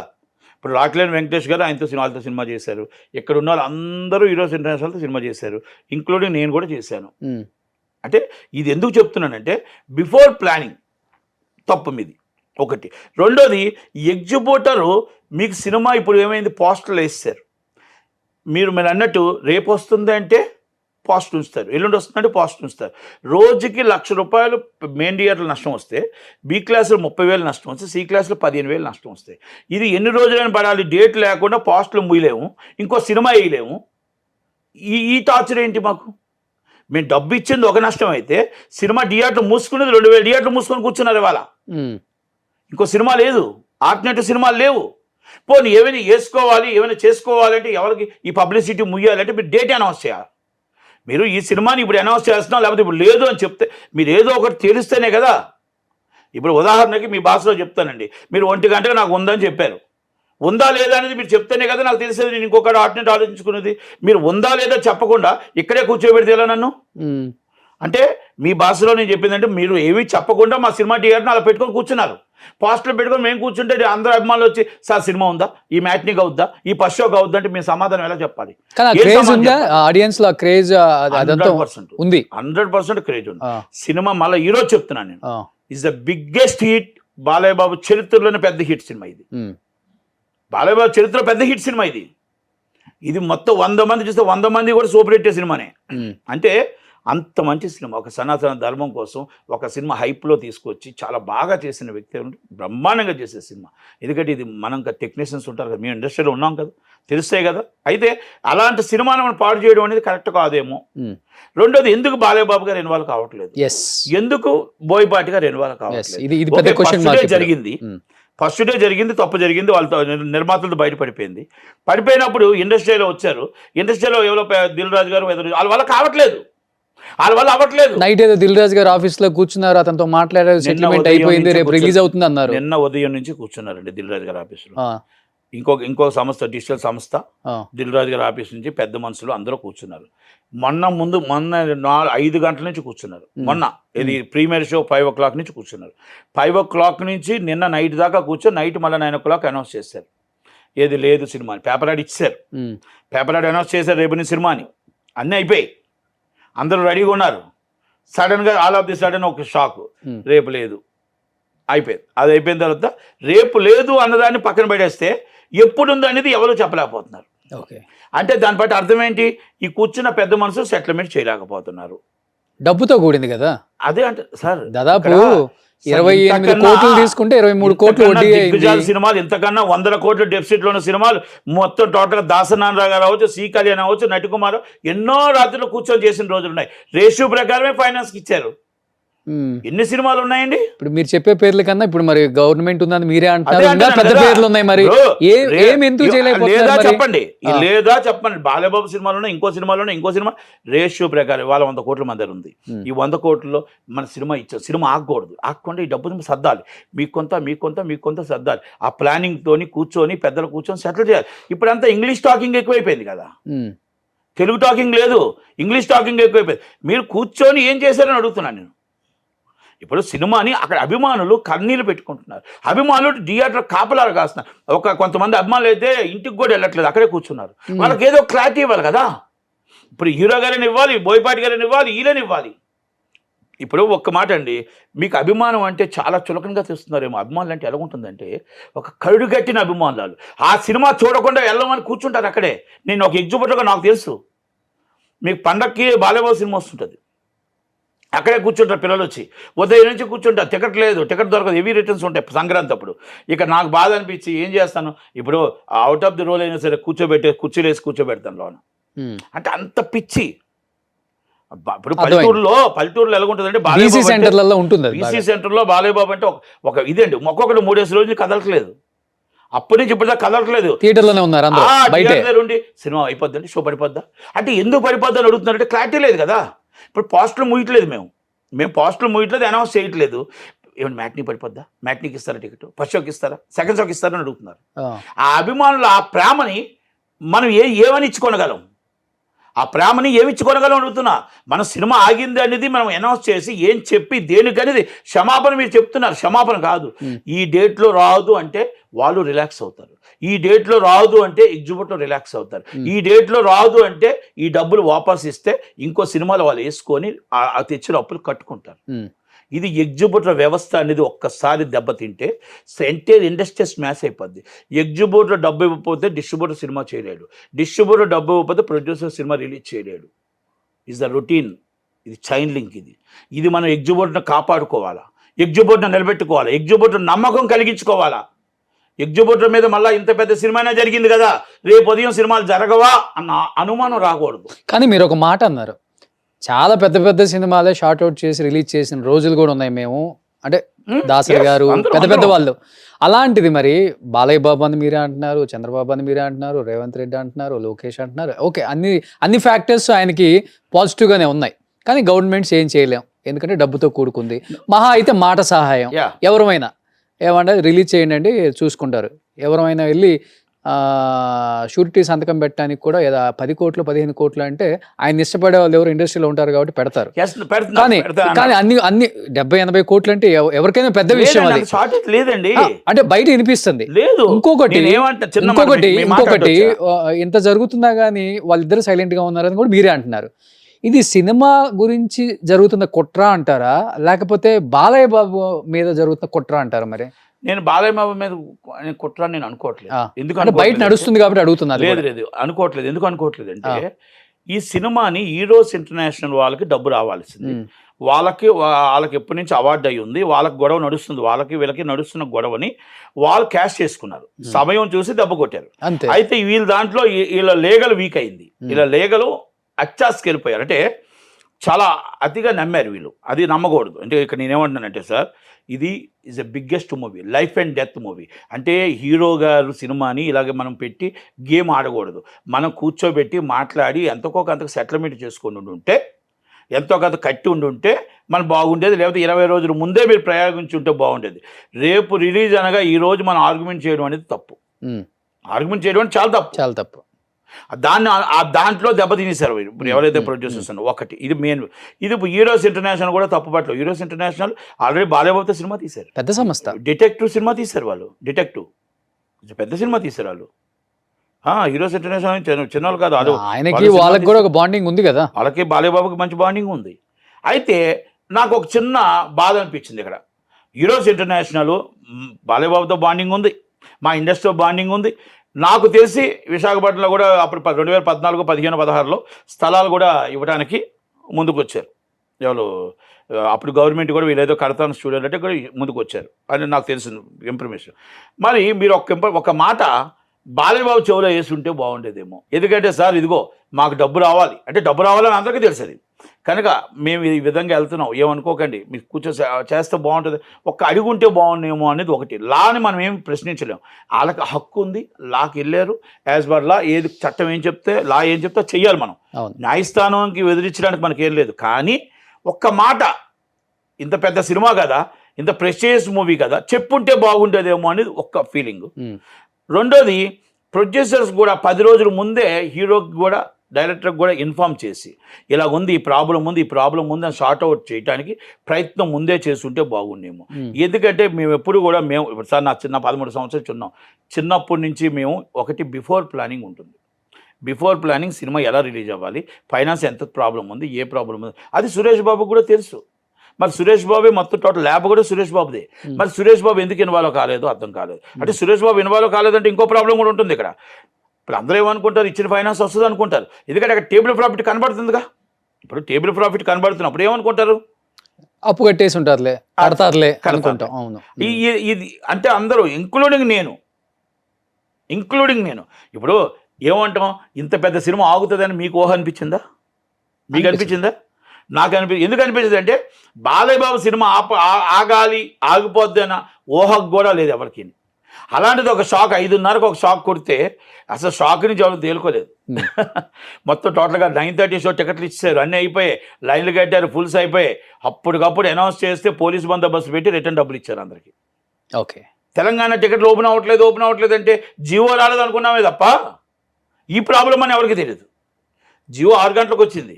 ఇప్పుడు రాక్లేని వెంకటేష్ గారు వాళ్ళతో సినిమా చేశారు. ఇక్కడ ఉన్న వాళ్ళు అందరూ ఈరోజు ఇంటర్నేషనల్తో సినిమా చేశారు, ఇంక్లూడింగ్ నేను కూడా చేశాను. అంటే ఇది ఎందుకు చెప్తున్నానంటే, బిఫోర్ ప్లానింగ్ తప్పు మీది ఒకటి. రెండోది, ఎగ్జిబిటరు మీకు సినిమా ఇప్పుడు ఏమైంది, పోస్టర్లు వేస్తారు. మీరు అన్నట్టు రేపు వస్తుంది అంటే పోస్టర్ ఉంచుతారు, ఎల్లుండి వస్తుందంటే పోస్టర్ ఉంచుతారు. రోజుకి ₹1,00,000 మెయిన్ థియేటర్లు నష్టం వస్తే, బి క్లాసులు 30,000 నష్టం వస్తే, సి క్లాసులు 15,000 నష్టం వస్తాయి. ఇది ఎన్ని రోజులైనా పడాలి? డేట్ లేకుండా పోస్టర్లు ముయ్యలేము, ఇంకో సినిమా వేయలేము. ఈ టార్చర్ ఏంటి మాకు? మేము డబ్బు ఇచ్చింది ఒక నష్టం అయితే, సినిమా థియేటర్ మూసుకునేది 2,000 థియేటర్లు మూసుకొని కూర్చున్నారు ఇవాళ. ఇంకో సినిమా లేదు, ఆల్టర్నేటివ్ సినిమాలు లేవు. పోనీ ఏమైనా వేసుకోవాలి, ఏమైనా చేసుకోవాలంటే ఎవరికి ఈ పబ్లిసిటీ ముయ్యాలంటే మీరు డేట్ అనౌన్స్ చేయాలి. మీరు ఈ సినిమాని ఇప్పుడు అనౌన్స్ చేస్తున్నాం, లేకపోతే ఇప్పుడు లేదు అని చెప్తే మీరు ఏదో ఒకటి తెలిస్తేనే కదా. ఇప్పుడు ఉదాహరణకి మీ భాషలో చెప్తానండి, మీరు 1 గంటగా నాకు ఉందని చెప్పారు, ఉందా లేదా అనేది మీరు చెప్తేనే కదా నాకు తెలిసేది. నేను ఇంకొకటి ఆల్టర్నేట్ ఆలోచించుకునేది. మీరు ఉందా లేదా చెప్పకుండా ఇక్కడే కూర్చోబెడితే ఎలా నన్ను? అంటే మీ భాషలో నేను చెప్పిందంటే, మీరు ఏమీ చెప్పకుండా మా సినిమా థియేటర్ని అలా పెట్టుకొని కూర్చున్నారు. పోస్టర్లు పెట్టుకొని మేము కూర్చుంటే అందరూ అభిమానులు వచ్చి, సార్ సినిమా ఉందా, ఈ మ్యాట్నిక్ అవుద్దా, ఈ ఫస్ట్ షోకి అవుద్దా అంటే మేము సమాధానం ఎలా చెప్పాలి? 100% క్రేజ్ ఉంది. సినిమా మళ్ళీ ఈరోజు చెప్తున్నాను నేను, is the biggest hit. Balayya Babu చరిత్రలోనే పెద్ద హిట్ సినిమా ఇది. బాలయ్య బాబు చరిత్రలో పెద్ద హిట్ సినిమా ఇది. ఇది మొత్తం 100 మంది చూస్తే 100 మంది కూడా సూపర్ హిట్ సినిమానే. అంటే అంత మంచి సినిమా, ఒక సనాతన ధర్మం కోసం ఒక సినిమా హైప్లో తీసుకొచ్చి చాలా బాగా చేసిన వ్యక్తి, బ్రహ్మాండంగా చేసే సినిమా. ఎందుకంటే ఇది మనం టెక్నీషియన్స్ ఉంటారు కదా, మేము ఇండస్ట్రీలో ఉన్నాం కదా, తెలుస్తాయి కదా. అయితే అలాంటి సినిమాను మనం పాడు చేయడం అనేది కరెక్ట్ కాదేమో. రెండోది, ఎందుకు బాలయ్య బాబు గారు ఇన్వాల్వ్ కావట్లేదు, ఎందుకు బోయపాటి గారు ఇన్వాల్వ్ కావట్లేదు? జరిగింది ఫస్ట్ డే జరిగింది, తప్పు జరిగింది, వాళ్ళతో నిర్మాతలతో పడిపోయినప్పుడు ఇండస్ట్రీలో వచ్చారు. ఇండస్ట్రీలో ఎవరో దిల్ రాజు గారు వాళ్ళ కావట్లేదు. వాళ్ళ వల్ల అవ్వట్లేదు. నైట్ ఏదో దిల్ రాజు గారు ఆఫీస్ లో కూర్చున్నారు, అతనితో మాట్లాడారు, సెటిల్మెంట్ ఉదయం అయిపోయింది, నుంచి రేపు రిలీజ్ అవుతుంది అన్నారు. నిన్న ఉదయం నుంచి కూర్చున్నారండి దిల్ రాజు గారి ఆఫీసులో. ఆ, ఇంకో సంస్థ, డిజిటల్ సంస్థ, ఆ, దిల్ రాజు గారి ఆఫీస్ నుంచి పెద్ద మనుషులు అందరూ కూర్చున్నారు. మొన్న 5 గంటల నుంచి కూర్చున్నారు. మొన్న ఇది ప్రీమియర్ షో 5 o'clock నుంచి కూర్చున్నారు. 5 o'clock నుంచి నిన్న నైట్ దాకా కూర్చొని నైట్ మళ్ళీ 9 o'clock అనౌన్స్ చేశారు. ఏది లేదు సినిమా అని పేపర్ యాడ్ ఇచ్చారు. పేపర్ యాడ్ అనౌన్స్ చేశారు రేపు నీ సినిమా అని. అన్నీ అయిపోయి అందరూ రెడీగా ఉన్నారు. సడన్గా ఆల్ ఆఫ్ ది సడన్ ఒక షాక్, రేపు లేదు అయిపోయింది. అది అయిపోయిన తర్వాత రేపు లేదు అన్నదాన్ని పక్కన పెట్టేస్తే ఎప్పుడుంది అనేది ఎవరు చెప్పలేకపోతున్నారు. ఓకే, అంటే దాన్ని బట్టి అర్థం ఏంటి, ఈ కూర్చున్న పెద్ద మనసు సెటిల్మెంట్ చేయలేకపోతున్నారు. డబ్బుతో కూడింది కదా. అదే అంటే సార్ దాదాపు ఇక్కడ 28 కోట్లు తీసుకుంటే 23 కోట్లు వడ్డీ దిగ్గజాల సినిమాలు, ఇంతకన్నా 100 కోట్ల డెఫిసిట్లో ఉన్న సినిమాలు మొత్తం టోటల్గా దాసనారాయణ గారు అవ్వచ్చు, సి కళ్యాణ్ అవ్వచ్చు, నటికుమార్ ఎన్నో రాత్రులు కూర్చొని చేసిన రోజులు ఉన్నాయి. రేషియో ప్రకారమే ఫైనాన్స్కి ఇచ్చారు. ఎన్ని సినిమాలు ఉన్నాయండి? ఇప్పుడు మీరు చెప్పే పేర్ల కన్నా ఇప్పుడు మరి గవర్నమెంట్ ఉందని మీరే అదే అంటున్నారు, ఇంకా అంటున్నాను పెద్ద కదా. పేర్లు ఉన్నాయి. మరి ఏం ఎందుకు లేదా చేయలేకపోతున్నారు మరి? చెప్పండి, లేదా చెప్పండి. బాలబాబు సినిమాలోనే ఇంకో సినిమా రేషియో ప్రకారం వాళ్ళ 100 కోట్ల మంది ఉంది. ఈ 100 కోట్లలో మన సినిమా ఇచ్చారు. సినిమా ఆగకూడదు, ఆగకుండా ఈ డబ్బు సర్దాలి, మీకు కొంత సర్దాలి. ఆ ప్లానింగ్ తోని కూర్చొని పెద్దలు కూర్చొని సెటిల్ చేయాలి. ఇప్పుడంతా ఇంగ్లీష్ టాకింగ్ ఎక్కువైపోయింది కదా, తెలుగు టాకింగ్ లేదు, ఇంగ్లీష్ టాకింగ్ ఎక్కువైపోయింది. మీరు కూర్చొని ఏం చేశారని అడుగుతున్నాను నేను. ఇప్పుడు సినిమాని అక్కడ అభిమానులు కన్నీళ్ళు పెట్టుకుంటున్నారు. అభిమానులు థియేటర్ కాపలాలు కాస్తున్నారు. కొంతమంది అభిమానులు అయితే ఇంటికి కూడా వెళ్ళట్లేదు, అక్కడే కూర్చున్నారు. వాళ్ళకి ఏదో క్లారిటీ ఇవ్వాలి కదా. ఇప్పుడు హీరో గారిని ఇవ్వాలి, బోయపాటి గారిని ఇవ్వాలి, వీళ్ళని ఇవ్వాలి. ఇప్పుడు ఒక్క మాట అండి, మీకు అభిమానం అంటే చాలా చులకనగా తెస్తున్నారేమో. అభిమానులు అంటే ఎలా ఉంటుందంటే ఒక కరుడుగట్టిన అభిమానులు. ఆ సినిమా చూడకుండా వెళ్ళమని కూర్చుంటారు అక్కడే. నేను ఒక ఎగ్జిబిటర్గా నాకు తెలుసు, మీకు పండక్కి బాలయ్యబాబు సినిమా వస్తుంటుంది, అక్కడే కూర్చుంటారు పిల్లలు వచ్చి. ఉదయం నుంచి కూర్చుంటారు, టికెట్ దొరకదు, హెవీ రిటర్న్స్ ఉంటాయి సంక్రాంతి అప్పుడు. ఇక నాకు బాధ అనిపించి ఏం చేస్తాను, ఇప్పుడు అవుట్ ఆఫ్ ది రోల్ అయినా సరే కుర్చీలు వేసి కూర్చోబెడతాను లోన. అంటే అంత పిచ్చి. ఇప్పుడు పల్లెటూరులో ఎలాగుంటుందంటే బీసీ సెంటర్లలో ఉంటుంది. బీసీ సెంటర్లో బాలయ్యబాబు అంటే ఒక ఇదండి, ఒక్కొక్కటి 3 రోజులు కదలట్లేదు. అప్పటి నుంచి ఇప్పుడు కదలట్లేదు, థియేటర్లోనే ఉన్నారు. ఉండి సినిమా అయిపోద్దండి, షో పడిపోద్దా అంటే ఎందుకు పడిపోద్దా అని అడుగుతున్నారంటే క్లారిటీ లేదు కదా. ఇప్పుడు పోస్టులు మూయట్లేదు, మేము పోస్టులు మూయట్లేదు, అనౌన్స్ చేయట్లేదు. ఏమైనా మ్యాట్నీ పడిపోద్దా, మ్యాట్నీకి ఇస్తారా టికెట్, ఫస్ట్ షోకి ఇస్తారా, సెకండ్ షోకి ఇస్తారని అడుగుతున్నారు. ఆ అభిమానులు ఆ ప్రేమని మనం ఏమని ఇచ్చుకోనగలం, ఆ ప్రేమని ఏమి ఇచ్చుకోనగలం అడుగుతున్నా. మన సినిమా ఆగింది అనేది మనం అనౌన్స్ చేసి ఏం చెప్పి దేనికనేది క్షమాపణ మీరు చెప్తున్నారు. క్షమాపణ కాదు, ఈ డేట్లో రాదు అంటే వాళ్ళు రిలాక్స్ అవుతారు, ఈ డేట్లో రాదు అంటే ఎగ్జిబిట్లో రిలాక్స్ అవుతారు, ఈ డేట్లో రాదు అంటే ఈ డబ్బులు వాపస్ ఇస్తే ఇంకో సినిమాలు వాళ్ళు వేసుకొని ఆ తెచ్చిన అప్పులు కట్టుకుంటారు. ఇది ఎగ్జిబిటర్ వ్యవస్థ అనేది ఒక్కసారి దెబ్బతింటే ఎంటైర్ ఇండస్ట్రీ స్మాష్ అయిపోద్ది. ఎగ్జిబిటర్ డబ్బు ఇవ్వకపోతే డిస్ట్రిబ్యూటర్ సినిమా చేయలేడు, డిస్ట్రిబ్యూటర్ డబ్బు ఇవ్వకపోతే ప్రొడ్యూసర్ సినిమా రిలీజ్ చేయలేడు. ఇస్ ద రొటీన్, ఇది చైన్ లింక్. ఇది మనం ఎగ్జిబిటర్ని కాపాడుకోవాలా, ఎగ్జిబిటర్ని నిలబెట్టుకోవాలా, ఎగ్జిబిటర్ నమ్మకం కలిగించుకోవాలా. ఎగ్జిబిటర్ మీద మళ్ళీ ఇంత పెద్ద సినిమానే జరిగింది కదా, రేపు ఉదయం సినిమాలు జరగవా అన్న అనుమానం రాకూడదు. కానీ మీరు ఒక మాట అన్నారు, చాలా పెద్ద సినిమాలే షార్ట్ అవుట్ చేసి రిలీజ్ చేసిన రోజులు కూడా ఉన్నాయి మేము, అంటే దాసరి గారు పెద్ద వాళ్ళు. అలాంటిది మరి బాలయ్య బాబు అని మీరే అంటున్నారు, చంద్రబాబు అని మీరే అంటున్నారు, రేవంత్ రెడ్డి అంటున్నారు, లోకేష్ అంటున్నారు. ఓకే, అన్ని ఫ్యాక్టర్స్ ఆయనకి పాజిటివ్గానే ఉన్నాయి. కానీ గవర్నమెంట్స్ ఏం చేయలేం, ఎందుకంటే డబ్బుతో కూడుకుంది. మహా అయితే మాట సహాయం, ఎవరమైనా ఏమంటే రిలీజ్ చేయండి అండి చూసుకుంటారు. ఎవరైనా వెళ్ళి షూరిటీ సంతకం పెట్టడానికి కూడా 10 కోట్లు 15 కోట్లు అంటే ఆయన ఇష్టపడే వాళ్ళు ఎవరు ఇండస్ట్రీలో ఉంటారు కాబట్టి పెడతారు. కానీ అన్ని 70-80 కోట్లు అంటే ఎవరికైనా పెద్ద విషయం అది లేదండి. అంటే బయట వినిపిస్తుంది. ఇంకొకటి ఇంత జరుగుతున్నా కానీ వాళ్ళిద్దరు సైలెంట్ గా ఉన్నారని కూడా మీరే అంటున్నారు. ఇది సినిమా గురించి జరుగుతున్న కుట్ర అంటారా, లేకపోతే బాలయ్య బాబు మీద జరుగుతున్న కుట్ర అంటారా? మరి నేను బాలయ్య బాబు మీద కుట్ర నేను అనుకోవట్లేదు. ఎందుకంటే బయట నడుస్తుంది కాబట్టి అడుగుతున్నారు. లేదు అనుకోవట్లేదు. ఎందుకు అనుకోవట్లేదు అంటే ఈ సినిమాని ఈరోస్ ఇంటర్నేషనల్ వాళ్ళకి డబ్బు రావాల్సింది. వాళ్ళకి ఎప్పటి నుంచి అవార్డు అయ్యి ఉంది, వాళ్ళకి గొడవ నడుస్తుంది, వీళ్ళకి నడుస్తున్న గొడవని వాళ్ళు క్యాష్ చేసుకున్నారు, సమయం చూసి దెబ్బ కొట్టారు. అయితే వీళ్ళ దాంట్లో వీళ్ళ లీగల్ వీక్ అయింది, వీళ్ళ లీగల్ అచ్చాస్కి వెళ్ళిపోయారు. అంటే చాలా అతిగా నమ్మారు వీళ్ళు, అది నమ్మకూడదు. అంటే ఇక్కడ నేనేమంటున్నానంటే సార్, ఇది is a biggest movie, life and death movie. అంటే హీరో గారు సినిమాని ఇలాగే మనం పెట్టి గేమ్ ఆడకూడదు, మనం కూర్చోబెట్టి మాట్లాడి ఎంతకో అంతకు సెటిల్మెంట్ చేసుకొని ఉంటే ఎంతో కొంత కట్టి ఉంటే మనం బాగుండేది, లేకపోతే 20 రోజుల ముందే మీరు ప్రయోగించి ఉంటే బాగుండేది. రేపు రిలీజ్ అనగా ఈ రోజు మనం ఆర్గ్యుమెంట్ చేయడం అనేది తప్పు. ఆర్గ్యుమెంట్ చేయడం అనేది చాలా తప్పు. దాన్ని దాంట్లో దెబ్బతినేశారు ఇప్పుడు ఎవరైతే ప్రొడ్యూసర్స్ ఉన్నారో. ఒకటి ఇది మెయిన్. ఇది హీరోస్ ఇంటర్నేషనల్ కూడా తప్పు పట్టలేదు. హీరోస్ ఇంటర్నేషనల్ ఆల్రెడీ బాలయ్యబాబుతో సినిమా తీశారు, పెద్ద సంస్థ. డిటెక్టివ్ సినిమా తీశారు వాళ్ళు, డిటెక్టివ్ పెద్ద సినిమా తీశారు వాళ్ళు. హీరోస్ ఇంటర్నేషనల్ చిన్నవాళ్ళు కాదు, అది ఆయనకి వాళ్ళకి కూడా ఒక బాండింగ్ ఉంది కదా, వాళ్ళకి బాలయ్యబాబుకి మంచి బాండింగ్ ఉంది. అయితే నాకు ఒక చిన్న బాధ అనిపించింది ఇక్కడ. హీరోస్ ఇంటర్నేషనల్ బాలయ్యబాబుతో బాండింగ్ ఉంది, మా ఇండస్ట్రీతో బాండింగ్ ఉంది. నాకు తెలిసి విశాఖపట్నంలో కూడా అప్పుడు 2014, 15, 16లో స్థలాలు కూడా ఇవ్వడానికి ముందుకు వచ్చారు ఎవరు. అప్పుడు గవర్నమెంట్ కూడా వీళ్ళేదో కడతాను స్టూడియో అంటే కూడా ముందుకు వచ్చారు అని నాకు తెలిసిన ఇన్ఫర్మేషన్. మరి మీరు ఒక మాట బాలయ్యబాబు చెవులో వేసి ఉంటే బాగుండేదేమో. ఎందుకంటే సార్ ఇదిగో మాకు డబ్బు రావాలి అంటే డబ్బు రావాలని అందరికీ తెలుసది. కనుక మేము ఈ విధంగా వెళ్తున్నాం, ఏమనుకోకండి, మీరు చేస్తే బాగుంటుంది, ఒక్క అడుగు ఉంటే బాగుండేమో అనేది ఒకటి. లాని మనం ఏం ప్రశ్నించలేము, వాళ్ళకి హక్కు ఉంది, లాకి వెళ్ళారు. యాజ్ పర్ లా ఏది చట్టం ఏం చెప్తే లా ఏం చెప్తే చెయ్యాలి. మనం న్యాయస్థానానికి ఎదిరించడానికి మనకేం లేదు. కానీ ఒక్క మాట, ఇంత పెద్ద సినిమా కదా, ఇంత ప్రెస్టీజియస్ మూవీ కదా, చెప్పుంటే బాగుంటుందేమో అనేది ఒక్క ఫీలింగ్. రెండోది, ప్రొడ్యూసర్స్ కూడా 10 రోజుల ముందే హీరోకి కూడా డైరెక్టర్కి కూడా ఇన్ఫామ్ చేసి ఇలా ఉంది, ఈ ప్రాబ్లం ఉంది అని షార్ట్ అవుట్ చేయడానికి ప్రయత్నం ముందే చేస్తుంటే బాగుండేమో. ఎందుకంటే మేము ఎప్పుడు కూడా సార్ నా 13 సంవత్సరాలు చిన్నాం, చిన్నప్పటి నుంచి మేము ఒకటి బిఫోర్ ప్లానింగ్ ఉంటుంది. బిఫోర్ ప్లానింగ్ సినిమా ఎలా రిలీజ్ అవ్వాలి, ఫైనాన్స్ ఎంత ప్రాబ్లం ఉంది, ఏ ప్రాబ్లం ఉంది, అది సురేష్ బాబుకు కూడా తెలుసు. మరి సురేష్ బాబే మొత్తం టోటల్ ల్యాబ్ కూడా సురేష్ బాబుదే. మరి సురేష్ బాబు ఎందుకు ఇన్వాల్వ్ కాలేదో అర్థం కాలేదు. అంటే సురేష్ బాబు ఇన్వాల్వ్ కాలేదంటే ఇంకో ప్రాబ్లం కూడా ఉంటుంది ఇక్కడ. ఇప్పుడు అందరూ ఏమనుకుంటారు, ఇచ్చిన ఫైనాన్స్ వస్తుంది అనుకుంటారు. ఎందుకంటే అక్కడ టేబుల్ ప్రాఫిట్ కనబడుతుందిగా. ఇప్పుడు టేబుల్ ప్రాఫిట్ కనబడుతున్నప్పుడు ఏమనుకుంటారు, అప్పు కట్టేసి ఉంటారులే, కడతారులే అనుకుంటాం. అవును, ఇది అంటే అందరూ ఇంక్లూడింగ్ నేను ఇప్పుడు ఏమంటాం, ఇంత పెద్ద సినిమా ఆగుతుందని మీకు ఊహ అనిపించిందా? మీకు అనిపించిందా? నాకు ఎందుకు అనిపించింది అంటే బాలయ్యబాబు సినిమా ఆగాలి, ఆగిపోద్ది అన్న ఊహకు కూడా లేదు ఎవరికి. అలాంటిది ఒక షాక్ 5:30కు ఒక షాక్ కొడితే అసలు షాక్ నుంచి ఎవరు తేలుకోలేదు. మొత్తం టోటల్గా 9:30 షో టికెట్లు ఇచ్చారు, అన్నీ అయిపోయాయి, లైన్లు కట్టారు, ఫుల్స్ అయిపోయాయి. అప్పటికప్పుడు అనౌన్స్ చేస్తే పోలీస్ బందోబస్తు పెట్టి రిటర్న్ డబ్బులు ఇచ్చారు అందరికీ. ఓకే, తెలంగాణ టికెట్లు ఓపెన్ అవ్వట్లేదు అంటే జీవో రాలేదు అనుకున్నామే తప్ప ఈ ప్రాబ్లం అని ఎవరికి తెలియదు. జీవో 6 గంటలకు వచ్చింది,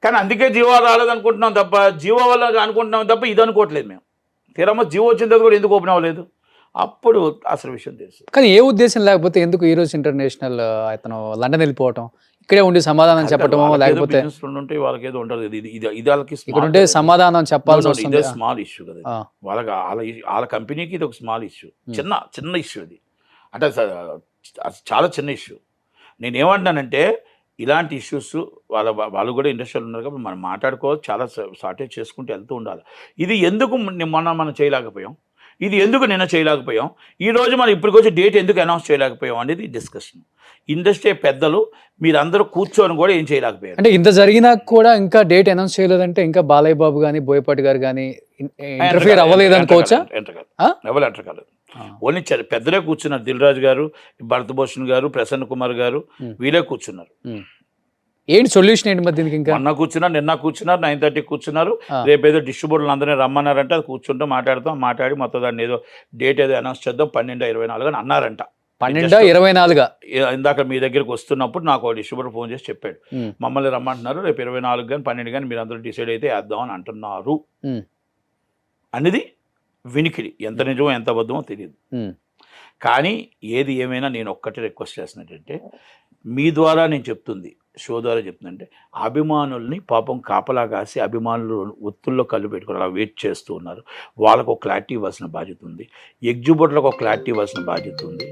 కానీ అందుకే జీవో రాలేదు అనుకుంటున్నాం తప్ప, జీవో వల్ల అనుకుంటున్నాం తప్ప ఇది అనుకోవట్లేదు మేము. తీరమ్మ జీవో వచ్చిన తర్వాత కూడా ఎందుకు ఓపెన్ అవ్వలేదు, అప్పుడు అసలు విషయం తెలుసు. కానీ ఏ ఉద్దేశం లేకపోతే ఎందుకు హీరోస్ ఇంటర్నేషనల్ అతను లండన్ వెళ్ళిపోవటం, ఇక్కడే ఉండి సమాధానం చెప్పటమో, లేకపోతే ఉంటే వాళ్ళకి ఏదో ఉంటుంది, ఇది వాళ్ళకి ఇక్కడ ఉంటే సమాధానం చెప్పాల్సి వస్తుంది. స్మాల్ ఇష్యూ కదా వాళ్ళకి, వాళ్ళ కంపెనీకి ఇది ఒక స్మాల్ ఇష్యూ, చిన్న ఇష్యూ ఇది. అంటే చాలా చిన్న ఇష్యూ. నేనేమంటున్నానంటే ఇలాంటి ఇష్యూస్ వాళ్ళు కూడా ఇండస్ట్రీలో ఉన్నారు కాబట్టి మనం మాట్లాడుకోవాలి, చాలా షార్టేజ్ చేసుకుంటూ వెళ్తూ ఉండాలి. ఇది ఎందుకు మనం చేయలేకపోయాం, ఇది ఎందుకు నిన్న చేయలేకపోయాం, ఈరోజు మనం ఇప్పటికొచ్చి డేట్ ఎందుకు అనౌన్స్ చేయలేకపోయాం అనేది డిస్కషన్. ఇండస్ట్రీ పెద్దలు మీరందరూ కూర్చొని కూడా ఏం చేయలేకపోయారు. అంటే ఇంత జరిగినా కూడా ఇంకా డేట్ అనౌన్స్ చేయలేదంటే ఇంకా బాలయ్య బాబు కానీ బోయపాటి గారు కానీ ఇంటర్ఫియర్ అవ్వలేదు అనుకోవచ్చా? ఎవరు ఎంటర్ కాలేదు, ఓన్లీ పెద్దలే కూర్చున్నారు. దిల్ రాజు గారు, భరత్ భూషణ్ గారు, ప్రసన్న కుమార్ గారు, వీళ్ళే కూర్చున్నారు. ఏంటి సొల్యూషన్ ఏంటి మరి దీనికి? ఇంకా నిన్న కూర్చున్నారు 9:30 కూర్చున్నారు. రేపు ఏదో డిస్ట్రిబ్యూటర్లు అందరినీ రమ్మన్నారంటే అది కూర్చుంటాం, మాట్లాడి మొత్తం దాన్ని ఏదో డేట్ ఏదో అనౌన్స్ చేద్దాం 12/24 అని అన్నారంట. 12/24 ఇందాక మీ దగ్గరికి వస్తున్నప్పుడు నాకు డిస్ట్రిబ్యూటర్ ఫోన్ చేసి చెప్పాడు, మమ్మల్ని రమ్మంటున్నారు, రేపు 24 కానీ 12 కానీ మీరు అందరూ డిసైడ్ అయితే వేద్దాం అని అంటున్నారు అనేది వినికిడి. ఎంత నిజమో ఎంత అబద్ధమో తెలియదు. కానీ ఏది ఏమైనా నేను ఒక్కటే రిక్వెస్ట్ చేస్తున్నట్టంటే, మీ ద్వారా నేను చెప్తుంది, షో ద్వారా చెప్తుందంటే, అభిమానుల్ని పాపం కాపలా కాసి అభిమానులు ఒత్తుల్లో కళ్ళు పెట్టుకుని అలా వెయిట్ చేస్తూ ఉన్నారు. వాళ్ళకు ఒక క్లారిటీ ఇవ్వాల్సిన బాధ్యత ఉంది, ఎగ్జిబ్యూటర్లకు ఒక క్లారిటీ ఇవ్వాల్సిన బాధ్యత ఉంది,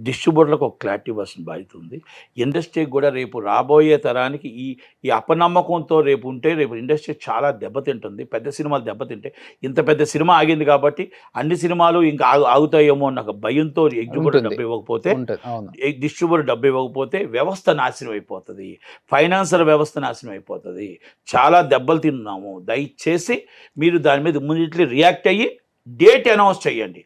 డిస్ట్రిబ్యూటర్లకు ఒక క్లారిటీ ఇవ్వాల్సిన బాధ్యత ఉంది. ఇండస్ట్రీకి కూడా రేపు రాబోయే తరానికి ఈ అపనమ్మకంతో రేపు ఇండస్ట్రీ చాలా దెబ్బతింటుంది. పెద్ద సినిమాలు దెబ్బతింటే, ఇంత పెద్ద సినిమా ఆగింది కాబట్టి అన్ని సినిమాలు ఇంకా ఆగుతాయేమో అన్న భయంతో ఎగ్జిబ్యూటర్ డబ్బు ఇవ్వకపోతే, డిస్ట్రిబ్యూటర్ డబ్బు ఇవ్వకపోతే వ్యవస్థ నాశనం అయిపోతుంది, ఫైనాన్షియల్ వ్యవస్థ నాశనం అయిపోతుంది. చాలా దెబ్బలు తిన్నాము. దయచేసి మీరు దాని మీద ఇమ్మీడియట్లీ రియాక్ట్ అయ్యి డేట్ అనౌన్స్ చేయండి,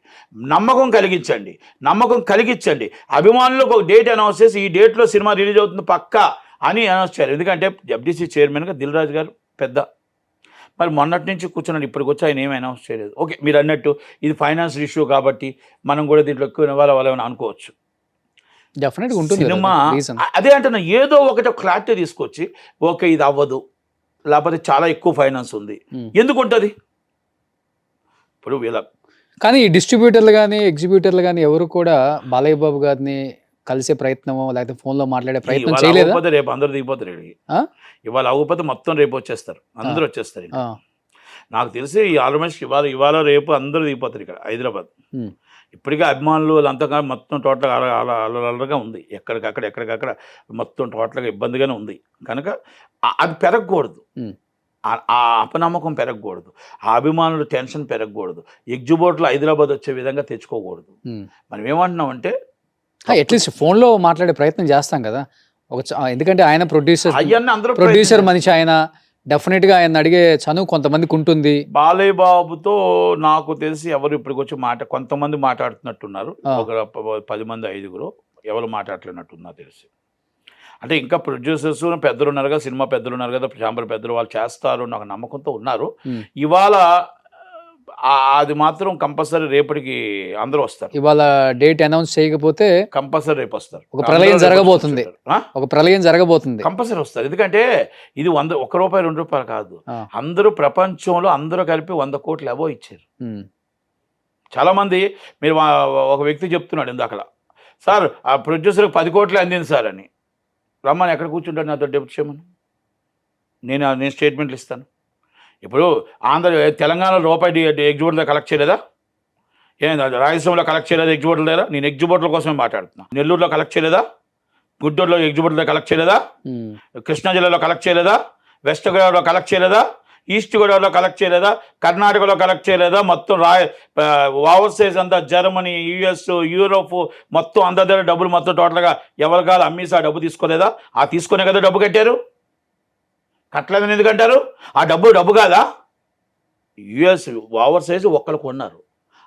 నమ్మకం కలిగించండి. అభిమానులకు ఒక డేట్ అనౌన్స్ చేసి ఈ డేట్లో సినిమా రిలీజ్ అవుతుంది పక్కా అని అనౌన్స్ చేయాలి. ఎందుకంటే ఎఫ్డీసీ చైర్మన్గా దిల్ రాజు గారు పెద్ద. మరి మొన్నటి నుంచి కూర్చున్నాడు, ఇప్పటికి వచ్చి ఆయన ఏమీ అనౌన్స్ చేయలేదు. ఓకే, మీరు అన్నట్టు ఇది ఫైనాన్షియల్ ఇష్యూ కాబట్టి మనం కూడా దీంట్లో ఎక్కువ వాళ్ళని అనుకోవచ్చు. డెఫినెట్గా ఉంటుంది సినిమా రీజన్. అదే అంటున్నా, ఏదో ఒకటి క్లారిటీ తీసుకొచ్చి ఓకే ఇది అవ్వదు, లేకపోతే చాలా ఎక్కువ ఫైనాన్స్ ఉంది, ఎందుకు ఉంటుంది ఇప్పుడు వీళ్ళ. కానీ ఈ డిస్ట్రిబ్యూటర్లు కానీ ఎగ్జిబ్యూటర్లు కానీ ఎవరు కూడా బాలయ్య బాబు గారిని కలిసే ప్రయత్నమో లేకపోతే ఫోన్లో మాట్లాడే ప్రయత్నం చేయలేదు. రేపు అందరూ దిగిపోతారు ఇక్కడికి. ఇవాళ అవ్వకపోతే మొత్తం రేపు వచ్చేస్తారు, అందరూ వచ్చేస్తారు. నాకు తెలిసి ఆల్మోస్ట్ ఇవాళ రేపు అందరూ దిగిపోతారు ఇక్కడ హైదరాబాద్. ఇప్పటికే అభిమానులు వాళ్ళంతా మొత్తం టోటల్గా అలరగా ఉంది, ఎక్కడికక్కడ మొత్తం టోటల్గా ఇబ్బందిగానే ఉంది. కనుక అది పెరగకూడదు, ఆ అపనమ్మకం పెరగకూడదు, ఆ అభిమానులు టెన్షన్ పెరగకూడదు, ఎగ్జిబిట్లో హైదరాబాద్ వచ్చే విధంగా తెచ్చుకోకూడదు. మనం ఏమంటున్నామంటే అట్లీస్ట్ ఫోన్లో మాట్లాడే ప్రయత్నం చేస్తాం కదా, ఎందుకంటే ఆయన ప్రొడ్యూసర్ మనిషి, ఆయన డెఫినెట్గా ఆయన అడిగే చనువు కొంతమందికి ఉంటుంది. బాలయ్య బాబుతో నాకు తెలిసి ఎవరు ఇప్పటికి వచ్చి కొంతమంది మాట్లాడుతున్నట్టున్నారు, ఒక 10 మంది 5 ఎవరు మాట్లాడలేనట్టున్నారు తెలిసి. అంటే ఇంకా ప్రొడ్యూసర్స్ పెద్దలు ఉన్నారు కదా, సినిమా పెద్దలు ఉన్నారు కదా, ఛాంబర్ పెద్దలు, వాళ్ళు చేస్తారు నాకు నమ్మకంతో ఉన్నారు. ఇవాళ అది మాత్రం కంపల్సరీ రేపటికి అందరూ వస్తారు. ఇవాళ డేట్ అనౌన్స్ చేయకపోతే కంపల్సరీ రేపు వస్తారు. ఒక ప్రళయం జరగబోతుంది, కంపల్సరీ వస్తారు. ఎందుకంటే ఇది 1 రూపాయి 2 రూపాయలు కాదు, అందరూ ప్రపంచంలో అందరూ కలిపి 100 కోట్లు అబో ఇచ్చారు. చాలా మంది, మీరు ఒక వ్యక్తి చెప్తున్నాడు ఇందాకలా, సార్ ఆ ప్రొడ్యూసర్కి 10 కోట్లు అందింది సార్ అని. రమ్మని ఎక్కడ కూర్చుంటాడు నాతో డెప్యూటీ చేయమని, నేను స్టేట్మెంట్లు ఇస్తాను. ఇప్పుడు తెలంగాణలో రూపాయి ఎగ్జిబిట్లో కలెక్ట్ చేయలేదా, రాయలసీమలో కలెక్ట్ చేయలేదా ఎగ్జిబిట్ల దగ్గర? నేను ఎగ్జిబిట్ల కోసమే మాట్లాడుతున్నా. నెల్లూరులో కలెక్ట్ చేయలేదా, గుంటూరులో ఎగ్జిబిట్లో కలెక్ట్ చేయలేదా, కృష్ణా జిల్లాలో కలెక్ట్ చేయలేదా, వెస్ట్ గోదావరిలో కలెక్ట్ చేయలేదా, ఈస్ట్ గోదావరిలో కలెక్ట్ చేయలేదా, కర్ణాటకలో కలెక్ట్ చేయలేదా? మొత్తం ఓవర్సీస్ అంతా జర్మనీ, యుఎస్, యూరోప్ మొత్తం అందరి దగ్గర డబ్బులు మొత్తం టోటల్గా ఎవరి కాదు అమ్మేసి ఆ డబ్బు తీసుకోలేదా? ఆ తీసుకునే కదా డబ్బు కట్టారు. కట్టలేదని ఎందుకంటారు? ఆ డబ్బు కాదా? యుఎస్ ఓవర్సీస్ ఒక్కరు కొన్నారు,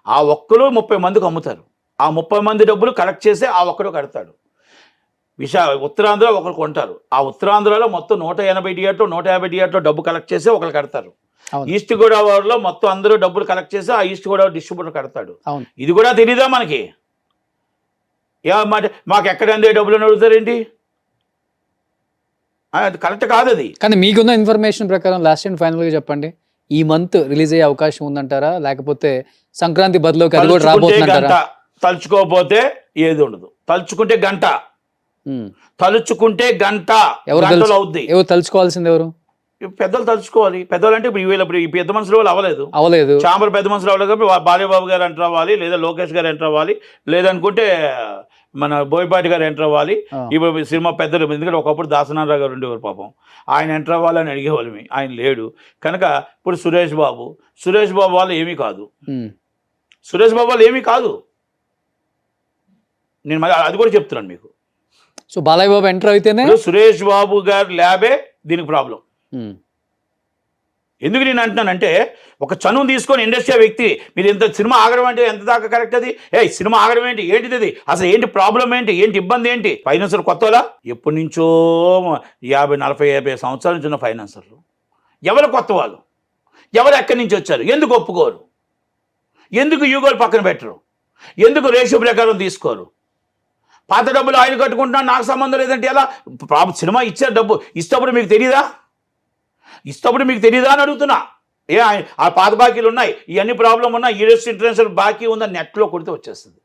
ఆ ఒక్కరు 30 మందికి అమ్ముతారు, ఆ 30 మంది డబ్బులు కలెక్ట్ చేసి ఆ ఒక్కడు కడతాడు. ఉత్తరాంధ్ర ఒకరు కొంటారు, ఆ ఉత్తరాంధ్రలో మొత్తం 180 థియేటర్లు 150 థియేటర్లు డబ్బు కలెక్ట్ చేసి ఒకరు కడతారు. ఈస్ట్ గోదావరిలో మొత్తం అందరూ డబ్బులు కలెక్ట్ చేసి ఆ ఈస్ట్ గోదావరి డిస్ట్రిబ్యూటర్ కడతాడు. ఇది కూడా తెలీదా మనకి? మాకు ఎక్కడ అందే డబ్బులు అని అడుగుతారేంటి? అది కరెక్ట్ కాదు. అది కానీ మీకున్న ఇన్ఫర్మేషన్ ప్రకారం లాస్ట్ అండ్ ఫైనల్గా చెప్పండి, ఈ మంత్ రిలీజ్ అయ్యే అవకాశం ఉందంటారా, లేకపోతే సంక్రాంతి బదిలోకి అది కూడా రాబోతుందంటారా? తలుచుకోకపోతే ఏది ఉండదు, తలుచుకుంటే గంట, తలుచుకుంటే గంట గంటలు అవుద్ది. ఎవరు తలుచుకోవాల్సింది? ఎవరు? పెద్దలు తలుచుకోవాలి. పెద్దలు అంటే ఇప్పుడు ఈ పెద్ద మనుషుల వాళ్ళు అవ్వలేదు, చాంబర్ పెద్ద మనుషులు అవ్వలేదు కాబట్టి బాలయ్యబాబు గారు ఎంటర్ అవ్వాలి, లేదా లోకేష్ గారు ఎంటర్ అవ్వాలి, లేదనుకుంటే మన బోయపాటి గారు ఎంటర్ అవ్వాలి. ఇప్పుడు సినిమా పెద్దలు, ఎందుకంటే ఒకప్పుడు దాసనారాయణ గారు ఉండేవారు పాపం, ఆయన ఎంటర్ అవ్వాలని అడిగేవాళ్ళమి, ఆయన లేడు కనుక ఇప్పుడు సురేష్ బాబు వాళ్ళు ఏమీ కాదు, నేను అది కూడా చెప్తున్నాను మీకు. సో బాలయ్య బాబు ఎంటర్ అయితేనే సురేష్ బాబు గారు ల్యాబే దీనికి ప్రాబ్లం. ఎందుకు నేను అంటున్నానంటే, ఒక చనువు తీసుకొని ఇండస్ట్రీ వ్యక్తి మీరు ఇంత సినిమా ఆగడం అంటే ఎంత దాకా కరెక్ట్? అది సినిమా ఆగడం ఏంటి, ఏంటిది అది, అసలు ఏంటి ప్రాబ్లం ఏంటి, ఇబ్బంది ఏంటి? ఫైనాన్సర్ కొత్తలా, ఎప్పటి నుంచో 50-40-50 సంవత్సరాల నుంచి ఉన్న ఫైనాన్సర్లు ఎవరు కొత్త వాళ్ళు, ఎవరు ఎక్కడి నుంచి వచ్చారు, ఎందుకు ఒప్పుకోరు, ఎందుకు యూగోలు పక్కన పెట్టరు, ఎందుకు రేషియో ప్రకారం తీసుకోరు? పాత డబ్బులు ఆయన కట్టుకుంటున్నా నాకు సంబంధం లేదంటే ఎలా? సినిమా ఇచ్చారు, డబ్బు ఇస్తప్పుడు మీకు తెలియదా అని అడుగుతున్నా. ఆ పాత బాకీలు ఉన్నాయి, ఇవన్నీ ప్రాబ్లం ఉన్నాయి, యూఎస్ ఇంటర్నేషనల్ బాకీ ఉందని నెట్లో కొడితే వచ్చేస్తుంది,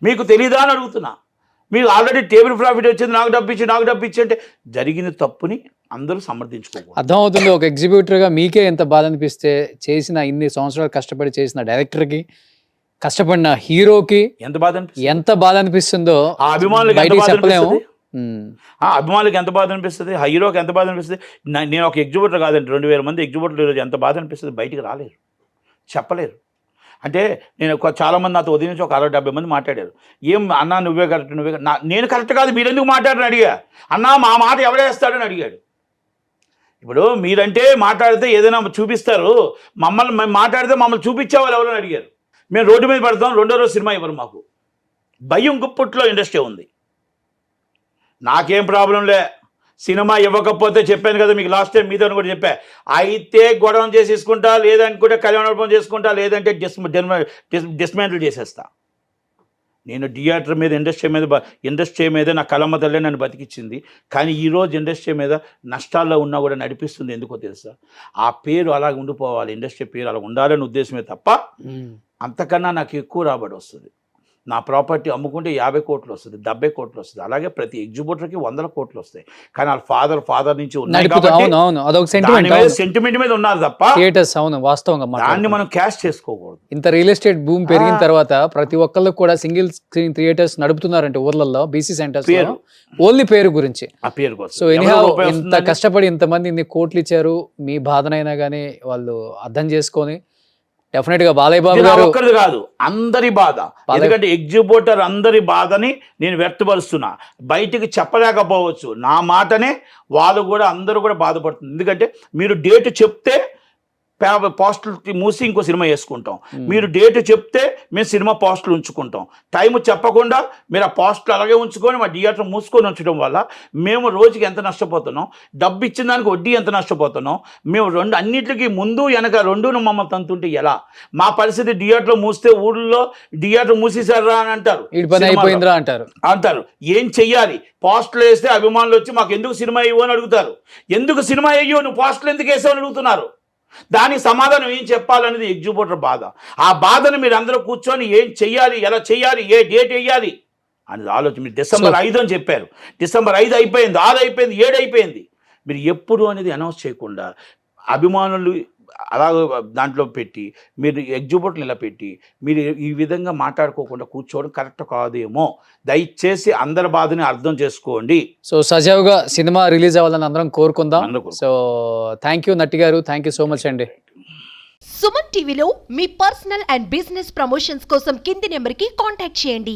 మీకు తెలియదా అని అడుగుతున్నా. మీరు ఆల్రెడీ టేబుల్ ప్రాఫిట్ వచ్చింది, నాకు డబ్బు ఇచ్చి అంటే జరిగిన తప్పుని అందరూ సమర్థించుకోకూడదు. అర్థమవుతుంది. ఒక ఎగ్జిబ్యూటర్గా మీకే ఎంత బాధ అనిపిస్తే, చేసిన ఇన్ని సంవత్సరాలు కష్టపడి చేసిన డైరెక్టర్కి, కష్టపడిన హీరోకి ఎంత బాధ అనిపిస్తుందో ఆ అభిమానులకు చెప్పలేము. అభిమానులకు ఎంత బాధ అనిపిస్తుంది, హీరోకి ఎంత బాధ అనిపిస్తుంది. నేను ఒక ఎగ్జిబ్యూటర్ కాదండి, 2000 మంది ఎగ్జిబ్యూటర్లు ఈరోజు ఎంత బాధ అనిపిస్తుంది, బయటికి రాలేరు, చెప్పలేరు. అంటే నేను చాలామంది నాతో ఉదయం నుంచి ఒక 60-70 మంది మాట్లాడారు. ఏం అన్నా నువ్వే కరెక్ట్, నేను కరెక్ట్ కాదు, మీరెందుకు మాట్లాడని అడిగా. అన్నా మా మాట ఎవడేస్తాడని అడిగాడు. ఇప్పుడు మీరంటే మాట్లాడితే ఏదైనా చూపిస్తారు, మమ్మల్ని మాట్లాడితే మమ్మల్ని చూపించేవాళ్ళు ఎవరైనా అడిగారు. మేము రోడ్డు మీద పడతాం, 2వ రోజు సినిమా ఇవ్వరు మాకు. భయం గుప్పట్లో ఇండస్ట్రీ ఉంది. నాకేం ప్రాబ్లం లే, సినిమా ఇవ్వకపోతే చెప్పాను కదా మీకు లాస్ట్ టైం మీతో కూడా చెప్పా, అయితే గొడవ చేసేసుకుంటా, లేదనుకుంటే కళ్యాణోత్సవం చేసుకుంటా, లేదంటే డిస్మాంటిల్ చేసేస్తా. నేను థియేటర్ మీద ఇండస్ట్రీ మీద నా కలమ్మ తల్లి నన్ను బతికిచ్చింది. కానీ ఈరోజు ఇండస్ట్రీ మీద నష్టాల్లో ఉన్నా కూడా నడిపిస్తుంది. ఎందుకో తెలుసా? ఆ పేరు అలాగ ఉండిపోవాలి, ఇండస్ట్రీ పేరు అలా ఉండాలని ఉద్దేశమే తప్ప అంతకన్నా నాకు ఎక్కువ రాబడి వస్తుంది. నా ప్రాపర్టీ అమ్ముకుంటే 50 కోట్లు వస్తుంది, 70 కోట్లు వస్తుంది. అలాగే ప్రతి ఎగ్జిబిటర్కి 100 కోట్లు వస్తాయి. కానీ వాళ్ళ ఫాదర్ నుంచి ఉన్నాయి కాబట్టి సెంటిమెంట్ మీద ఉన్నారు తప్ప థియేటర్స్. అవును, వాస్తవంగా దాన్ని మనం క్యాష్ చేసుకోకూడదు. ఇంత రియల్ ఎస్టేట్ భూమి పెరిగిన తర్వాత ప్రతి ఒక్కళ్ళు కూడా సింగిల్ స్క్రీన్ థియేటర్స్ నడుపుతున్నారంటే ఊర్లలో, బీసీ సెంటర్స్, ఓన్లీ పేరు గురించి, ఆ పేరు కోసం. సో ఎనీహౌ ఇంత కష్టపడి ఇంతమంది ఇన్ని కోట్లు ఇచ్చారు, మీ బాధనైనా కానీ వాళ్ళు అర్థం చేసుకొని డెఫినెట్ గా బాలయ్య బాబు గారు ఒక్కరిది కాదు, అందరి బాధ. ఎందుకంటే ఎగ్జిబిటర్ అందరి బాధని నేను వ్యక్తపరుస్తున్నా. బయటికి చెప్పలేకపోవచ్చు నా మాటనే, వాళ్ళు కూడా అందరూ కూడా బాధపడుతుంది. ఎందుకంటే మీరు డేట్ చెప్తే పోస్టులు మూసి ఇంకో సినిమా వేసుకుంటాం, మీరు డేట్ చెప్తే మేము సినిమా పోస్టులు ఉంచుకుంటాం. టైం చెప్పకుండా మీరు ఆ పోస్టులు అలాగే ఉంచుకొని మా థియేటర్ మూసుకొని ఉంచడం వల్ల మేము రోజుకి ఎంత నష్టపోతున్నాం, డబ్బు ఇచ్చిన దానికి వడ్డీ ఎంత నష్టపోతున్నాం. మేము అన్నిటికీ ముందు వెనక రెండును మమ్మల్ని తంతుంటే ఎలా? మా పరిస్థితి థియేటర్ మూస్తే ఊళ్ళో థియేటర్ మూసేశారా అని అంటారు, అంటారు. ఏం చెయ్యాలి? పోస్టులు వేస్తే అభిమానులు వచ్చి మాకు ఎందుకు సినిమా ఇవ్వు అని అడుగుతారు. ఎందుకు సినిమా ఇవ్వు, నువ్వు పోస్టులు ఎందుకు వేసావు అని అడుగుతున్నారు. దానికి సమాధానం ఏం చెప్పాలనేది ఎగ్జిబిటర్ బాధ. ఆ బాధను మీరు అందరూ కూర్చొని ఏం చెయ్యాలి, ఎలా చెయ్యాలి, ఏ డేట్ వేయాలి అనేది ఆలోచన. మీరు December 5 అని చెప్పారు, December 5 అయిపోయింది, 6 అయిపోయింది, 7 అయిపోయింది. మీరు ఎప్పుడు అనేది అనౌన్స్ చేయకుండా అభిమానులు అలా దాంట్లో పెట్టి మీరు ఎగ్జిబిటర్లు ఇలా పెట్టి మీరు ఈ విధంగా మాట్లాడుకోకుండా కూర్చోవడం కరెక్ట్ కాదేమో. దయచేసి అందరి బాధని అర్థం చేసుకోండి. సో సజావుగా సినిమా రిలీజ్ అవ్వాలని అందరం కోరుకుందాం. సో థ్యాంక్ యూ నట్టి గారు, థ్యాంక్ యూ సో మచ్ అండి. సుమన్ టీవీలో మీ పర్సనల్ అండ్ బిజినెస్ ప్రమోషన్స్ కోసం కింది నెంబర్కి కాంటాక్ట్ చేయండి.